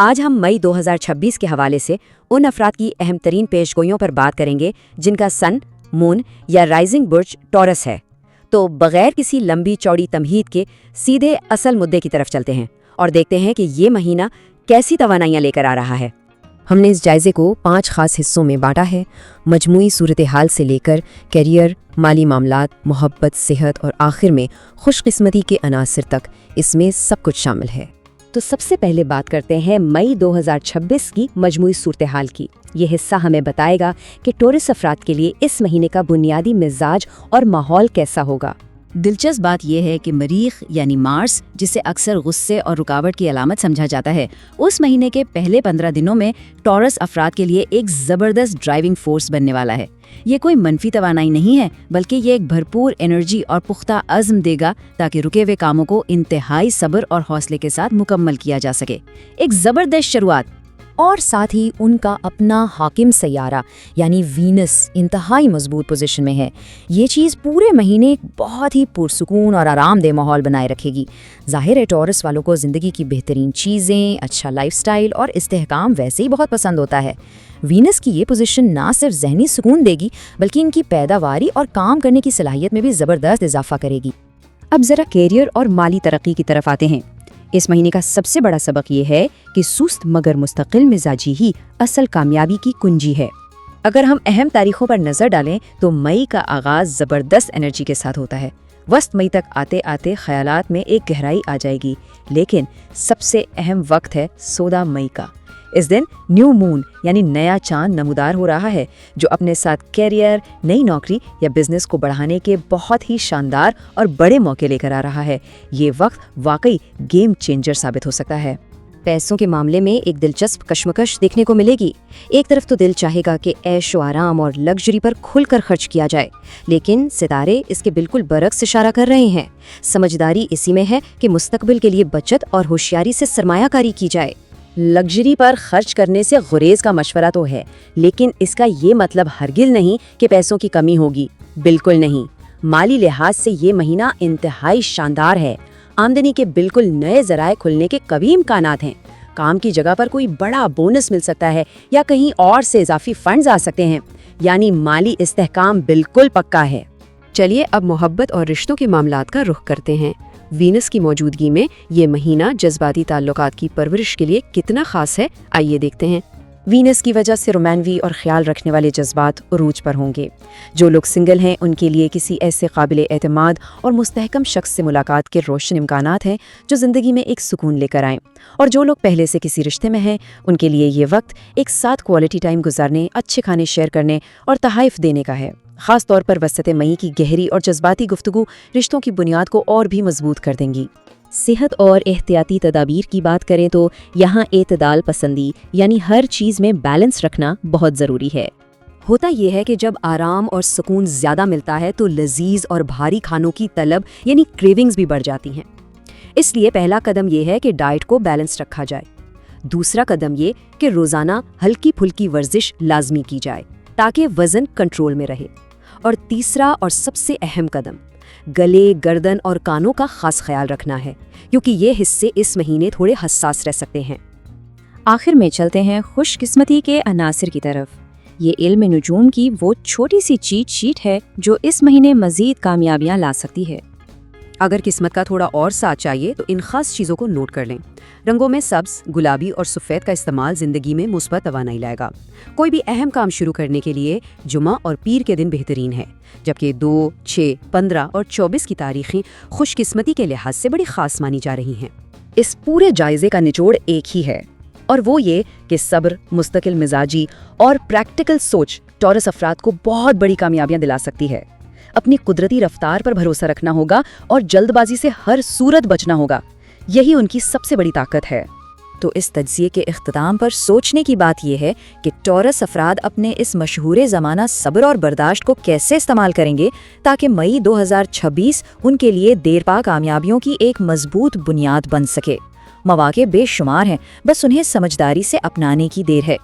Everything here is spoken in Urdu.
آج ہم مئی 2026 کے حوالے سے ان افراد کی اہم ترین پیشگوئیوں پر بات کریں گے جن کا سن، مون یا رائزنگ برج ٹورس ہے۔ تو بغیر کسی لمبی چوڑی تمہید کے سیدھے اصل مدعے کی طرف چلتے ہیں اور دیکھتے ہیں کہ یہ مہینہ کیسی توانائیاں لے کر آ رہا ہے۔ ہم نے اس جائزے کو 5 خاص حصوں میں بانٹا ہے۔ مجموعی صورتحال سے لے کر کیریئر، مالی معاملات، محبت، صحت اور آخر میں خوش قسمتی کے عناصر تک اس میں سب کچھ شامل ہے۔ تو سب سے پہلے بات کرتے ہیں مئی 2026 کی مجموعی صورتحال کی۔ یہ حصہ ہمیں بتائے گا کہ ٹورس افراد کے لیے اس مہینے کا بنیادی مزاج اور ماحول کیسا ہوگا۔ دلچسپ بات یہ ہے کہ مریخ یعنی مارس، جسے اکثر غصے اور رکاوٹ کی علامت سمجھا جاتا ہے، اس مہینے کے پہلے 15 دنوں میں ٹورس افراد کے لیے ایک زبردست ڈرائیونگ فورس بننے والا ہے۔ یہ کوئی منفی توانائی نہیں ہے، بلکہ یہ ایک بھرپور انرجی اور پختہ عزم دے گا تاکہ رکے ہوئے کاموں کو انتہائی صبر اور حوصلے کے ساتھ مکمل کیا جا سکے۔ ایک زبردست شروعات۔ اور ساتھ ہی ان کا اپنا حاکم سیارہ یعنی وینس انتہائی مضبوط پوزیشن میں ہے۔ یہ چیز پورے مہینے ایک بہت ہی پرسکون اور آرام دہ ماحول بنائے رکھے گی۔ ظاہر ہے ٹورس والوں کو زندگی کی بہترین چیزیں، اچھا لائف سٹائل اور استحکام ویسے ہی بہت پسند ہوتا ہے۔ وینس کی یہ پوزیشن نہ صرف ذہنی سکون دے گی بلکہ ان کی پیداواری اور کام کرنے کی صلاحیت میں بھی زبردست اضافہ کرے گی۔ اب ذرا کیریئر اور مالی ترقی کی طرف آتے ہیں۔ اس مہینے کا سب سے بڑا سبق یہ ہے کہ سست مگر مستقل مزاجی ہی اصل کامیابی کی کنجی ہے۔ اگر ہم اہم تاریخوں پر نظر ڈالیں تو مئی کا آغاز زبردست انرجی کے ساتھ ہوتا ہے۔ وسط مئی تک آتے آتے خیالات میں ایک گہرائی آ جائے گی، لیکن سب سے اہم وقت ہے 14 مئی کا۔ اس دن نیو مون یعنی نیا چاند نمودار ہو رہا ہے، جو اپنے ساتھ کیریئر، نئی نوکری یا بزنس کو بڑھانے کے بہت ہی شاندار اور بڑے موقع لے کر آ رہا ہے۔ یہ وقت واقعی گیم چینجر ثابت ہو سکتا ہے۔ پیسوں کے معاملے میں ایک دلچسپ کشمکش دیکھنے کو ملے گی۔ ایک طرف تو دل چاہے گا کہ عیش و آرام اور لگژری پر کھل کر خرچ کیا جائے، لیکن ستارے اس کے بالکل برعکس اشارہ کر رہے ہیں۔ سمجھداری اسی میں ہے کہ مستقبل کے لیے بچت اور ہوشیاری سے سرمایہ کاری کی جائے۔ لگژری پر خرچ کرنے سے گریز کا مشورہ تو ہے، لیکن اس کا یہ مطلب ہرگز نہیں کہ پیسوں کی کمی ہوگی۔ بالکل نہیں۔ مالی لحاظ سے یہ مہینہ انتہائی شاندار ہے۔ آمدنی کے بالکل نئے ذرائع کھلنے کے کبھی امکانات ہیں۔ کام کی جگہ پر کوئی بڑا بونس مل سکتا ہے یا کہیں اور سے اضافی فنڈز آ سکتے ہیں، یعنی مالی استحکام بالکل پکا ہے۔ چلیے اب محبت اور رشتوں کے معاملات کا رخ کرتے ہیں۔ وینس کی موجودگی میں یہ مہینہ جذباتی تعلقات کی پرورش کے لیے کتنا خاص ہے، آئیے دیکھتے ہیں۔ وینس کی وجہ سے رومانوی اور خیال رکھنے والے جذبات عروج پر ہوں گے۔ جو لوگ سنگل ہیں ان کے لیے کسی ایسے قابل اعتماد اور مستحکم شخص سے ملاقات کے روشن امکانات ہیں جو زندگی میں ایک سکون لے کر آئیں، اور جو لوگ پہلے سے کسی رشتے میں ہیں ان کے لیے یہ وقت ایک ساتھ کوالٹی ٹائم گزارنے، اچھے کھانے شیئر کرنے اور تحائف دینے کا ہے۔ خاص طور پر وسط مئی کی گہری اور جذباتی گفتگو رشتوں کی بنیاد کو اور بھی مضبوط کر دیں گی۔ صحت اور احتیاطی تدابیر کی بات کریں تو یہاں اعتدال پسندی یعنی ہر چیز میں بیلنس رکھنا بہت ضروری ہے۔ ہوتا یہ ہے کہ جب آرام اور سکون زیادہ ملتا ہے تو لذیذ اور بھاری کھانوں کی طلب یعنی کریونگز بھی بڑھ جاتی ہیں۔ اس لیے پہلا قدم یہ ہے کہ ڈائٹ کو بیلنس رکھا جائے۔ دوسرا قدم یہ کہ روزانہ ہلکی پھلکی ورزش لازمی کی جائے تاکہ وزن کنٹرول میں رہے۔ اور تیسرا اور سب سے اہم قدم گلے، گردن اور کانوں کا خاص خیال رکھنا ہے، کیونکہ یہ حصے اس مہینے تھوڑے حساس رہ سکتے ہیں۔ آخر میں چلتے ہیں خوش قسمتی کے عناصر کی طرف۔ یہ علم نجوم کی وہ چھوٹی سی چیٹ شیٹ ہے جو اس مہینے مزید کامیابیاں لا سکتی ہے۔ اگر قسمت کا تھوڑا اور ساتھ چاہیے تو ان خاص چیزوں کو نوٹ کر لیں۔ رنگوں میں سبز، گلابی اور سفید کا استعمال زندگی میں مثبت توانائی لائے گا۔ کوئی بھی اہم کام شروع کرنے کے لیے جمعہ اور پیر کے دن بہترین ہے، جبکہ 2، 6، 15 اور 24 کی تاریخیں خوش قسمتی کے لحاظ سے بڑی خاص مانی جا رہی ہیں۔ اس پورے جائزے کا نچوڑ ایک ہی ہے، اور وہ یہ کہ صبر، مستقل مزاجی اور پریکٹیکل سوچ ٹورس افراد کو بہت بڑی کامیابیاں دلا سکتی ہے۔ اپنی قدرتی رفتار پر بھروسہ رکھنا ہوگا اور جلد بازی سے ہر صورت بچنا ہوگا، یہی ان کی سب سے بڑی طاقت ہے۔ تو اس تجزیے کے اختتام پر سوچنے کی بات یہ ہے کہ ٹورس افراد اپنے اس مشہور زمانہ صبر اور برداشت کو کیسے استعمال کریں گے تاکہ مئی 2026 ان کے لیے دیر پا کامیابیوں کی ایک مضبوط بنیاد بن سکے۔ مواقع بے شمار ہیں، بس انہیں سمجھداری سے اپنانے کی دیر ہے۔